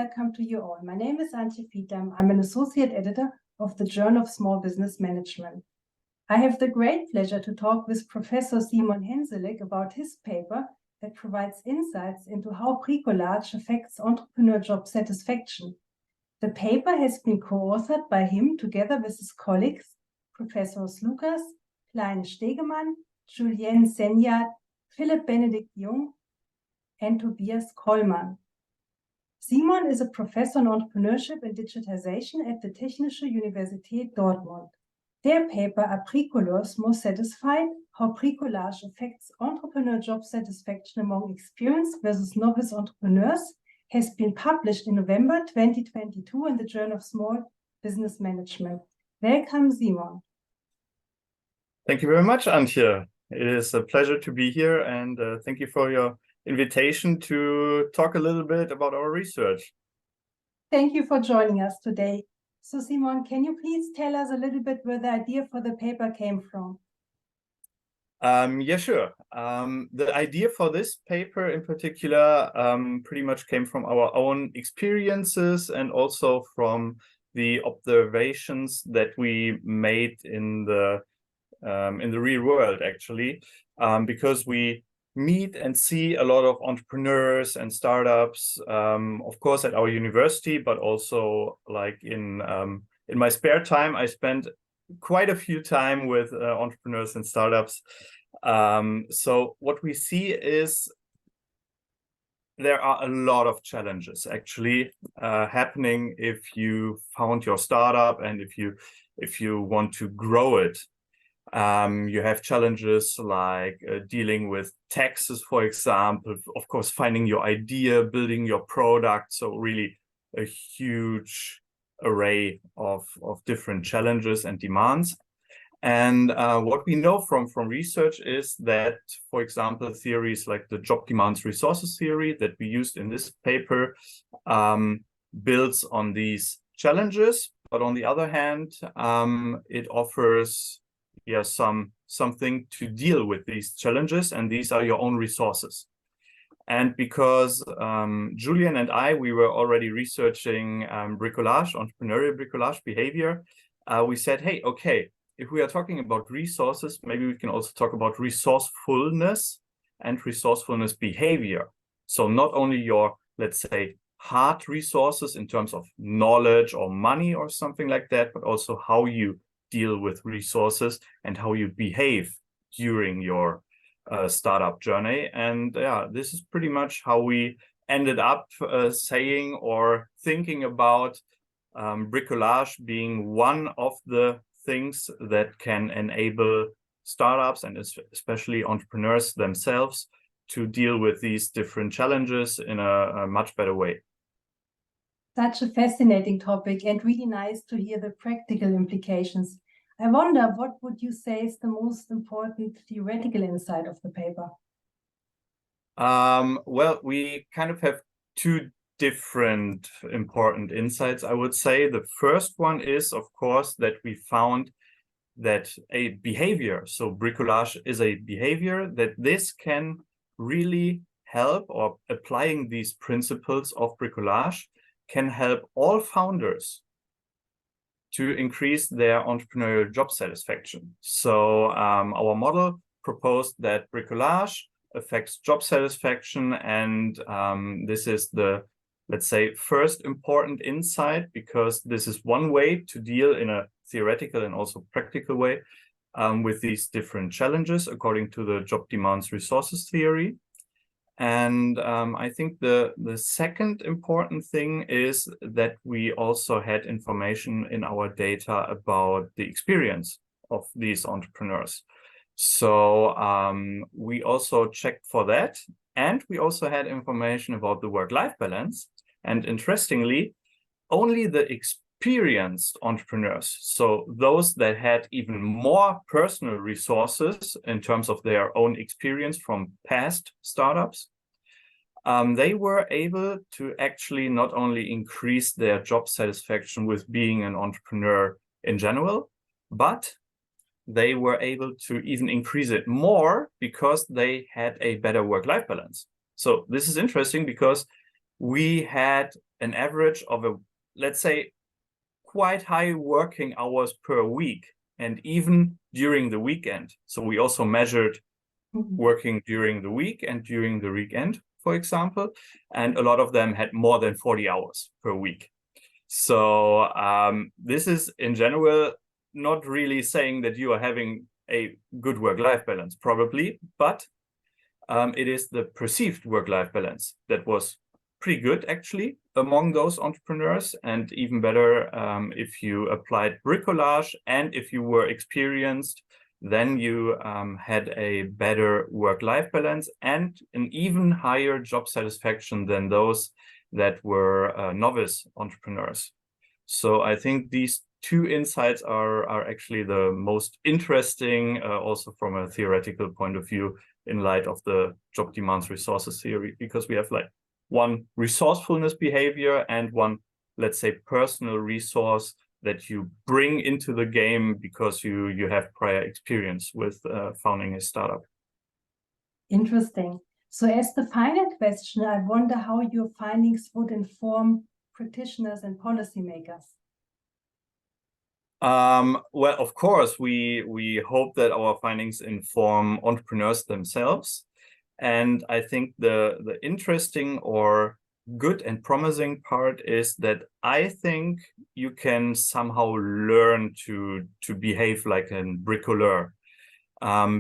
welcome to you all. My name is Antje Fiedam. I'm an associate editor of the Journal of Small Business Management. I have the great pleasure to talk with Professor Simon Hensellek about his paper that provides insights into how bricolage affects entrepreneur job satisfaction. The paper has been co-authored by him together with his colleagues, Professors Lucas, Kleine-Stegemann, Julien Senyard, Philipp Benedikt Jung, and Tobias Kollmann. Simon is a professor in entrepreneurship and digitization at the Technische Universität Dortmund. Their paper, Are Bricoleurs More Satisfied? How Bricolage Affects Entrepreneur Job Satisfaction Among Experienced versus Novice Entrepreneurs, has been published in November 2022 in the Journal of Small Business Management. Welcome, Simon. Thank you very much, Antje. It is a pleasure to be here, and thank you for your invitation to talk a little bit about our research. Thank you for joining us today. So, Simon, can you please tell us a little bit where the idea for the paper came from? Yeah, sure. The idea for this paper in particular pretty much came from our own experiences and also from the observations that we made in the real world, actually, because we meet and see a lot of entrepreneurs and startups, of course, at our university, but also like in my spare time, I spend quite a few time with entrepreneurs and startups. So what we see is there are a lot of challenges actually happening if you found your startup and if you want to grow it. You have challenges like dealing with taxes, for example, of course, finding your idea, building your product. So really a huge array of different challenges and demands. And what we know from research is that, for example, theories like the job demands resources theory that we used in this paper builds on these challenges. But on the other hand, it offers something to deal with these challenges, and these are your own resources. And because Julien and we were already researching bricolage, entrepreneurial bricolage behavior, we said, hey, okay, if we are talking about resources, maybe we can also talk about resourcefulness and resourcefulness behavior. So not only your, let's say, hard resources in terms of knowledge or money or something like that, but also how you deal with resources and how you behave during your startup journey. And yeah, this is pretty much how we ended up saying or thinking about bricolage being one of the things that can enable startups and especially entrepreneurs themselves to deal with these different challenges in a much better way. Such a fascinating topic and really nice to hear the practical implications. I wonder, what would you say is the most important theoretical insight of the paper? Well, we kind of have two different important insights, I would say. The first one is, of course, that we found that a behavior, so bricolage is a behavior, that this can really help, or applying these principles of bricolage can help all founders to increase their entrepreneurial job satisfaction. So our model proposed that bricolage affects job satisfaction, and this is the, let's say, first important insight, because this is one way to deal in a theoretical and also practical way with these different challenges according to the job demands resources theory. And I think the second important thing is that we also had information in our data about the experience of these entrepreneurs. So we also checked for that. And we also had information about the work-life balance. And interestingly, only the experienced entrepreneurs, so those that had even more personal resources in terms of their own experience from past startups, they were able to actually not only increase their job satisfaction with being an entrepreneur in general, but they were able to even increase it more because they had a better work-life balance. So this is interesting because we had an average of let's say, quite high working hours per week, and even during the weekend. So we also measured working during the week and during the weekend, for example, and a lot of them had more than 40 hours per week. So this is in general not really saying that you are having a good work-life balance, probably, but it is the perceived work-life balance that was pretty good, actually, among those entrepreneurs, and even better if you applied bricolage and if you were experienced, then you had a better work-life balance and an even higher job satisfaction than those that were novice entrepreneurs. So I think these two insights are actually the most interesting, also from a theoretical point of view, in light of the job demands resources theory, because we have like one resourcefulness behavior and one, let's say, personal resource that you bring into the game because you have prior experience with founding a startup. Interesting. So as the final question, I wonder how your findings would inform practitioners and policymakers. Well, of course, we hope that our findings inform entrepreneurs themselves. And I think the interesting or good and promising part is that I think you can somehow learn to behave like a bricoleur,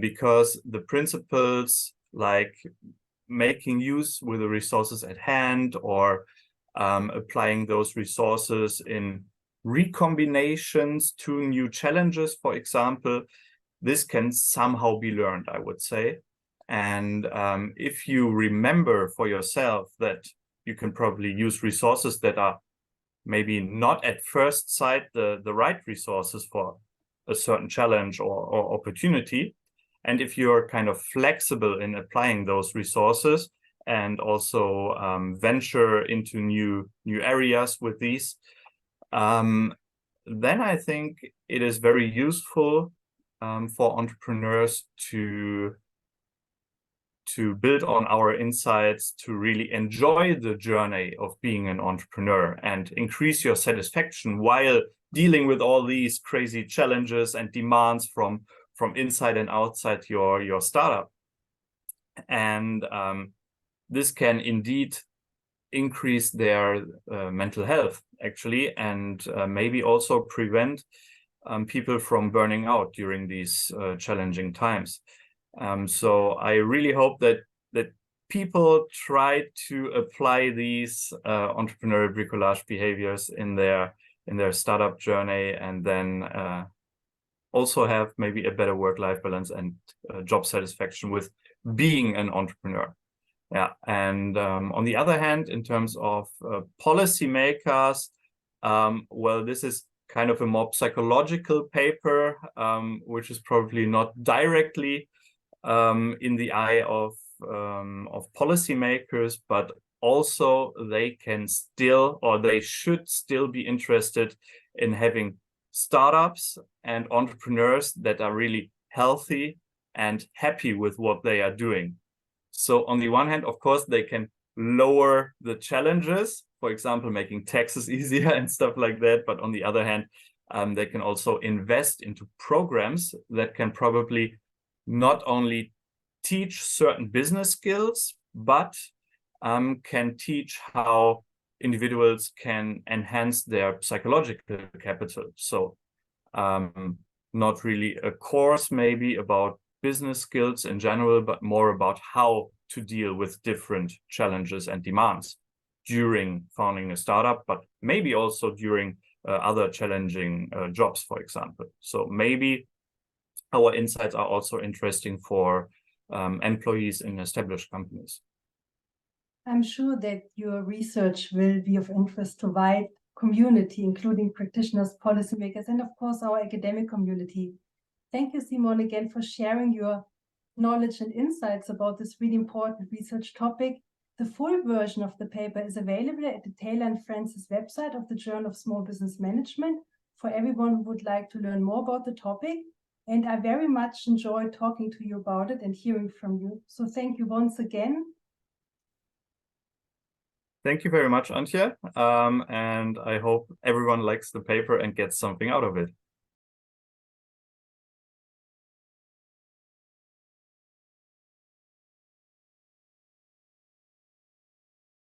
because the principles like making use with the resources at hand, or applying those resources in recombinations to new challenges, for example, this can somehow be learned, I would say. And if you remember for yourself that you can probably use resources that are maybe not at first sight the right resources for a certain challenge or opportunity, and if you're kind of flexible in applying those resources and also venture into new areas with these, then I think it is very useful for entrepreneurs to build on our insights, to really enjoy the journey of being an entrepreneur and increase your satisfaction while dealing with all these crazy challenges and demands from inside and outside your startup. And this can indeed increase their mental health, actually, and maybe also prevent people from burning out during these challenging times. So I really hope that people try to apply these entrepreneurial bricolage behaviors in their startup journey, and then also have maybe a better work-life balance and job satisfaction with being an entrepreneur. Yeah, and on the other hand, in terms of policymakers, well, this is kind of a more psychological paper, which is probably not directly in the eye of policymakers, but also they can still, or they should still be interested in having startups and entrepreneurs that are really healthy and happy with what they are doing. So on the one hand, of course, they can lower the challenges, for example, making taxes easier and stuff like that. But on the other hand, they can also invest into programs that can probably not only teach certain business skills, but can teach how individuals can enhance their psychological capital. So not really a course maybe about business skills in general, but more about how to deal with different challenges and demands during founding a startup, but maybe also during other challenging jobs, for example. So maybe our insights are also interesting for employees in established companies. I'm sure that your research will be of interest to a wide community, including practitioners, policymakers, and of course our academic community. Thank you, Simon, again for sharing your knowledge and insights about this really important research topic. The full version of the paper is available at the Taylor and Francis website of the Journal of Small Business Management for everyone who would like to learn more about the topic. And I very much enjoyed talking to you about it and hearing from you. So thank you once again. Thank you very much, Antje. And I hope everyone likes the paper and gets something out of it.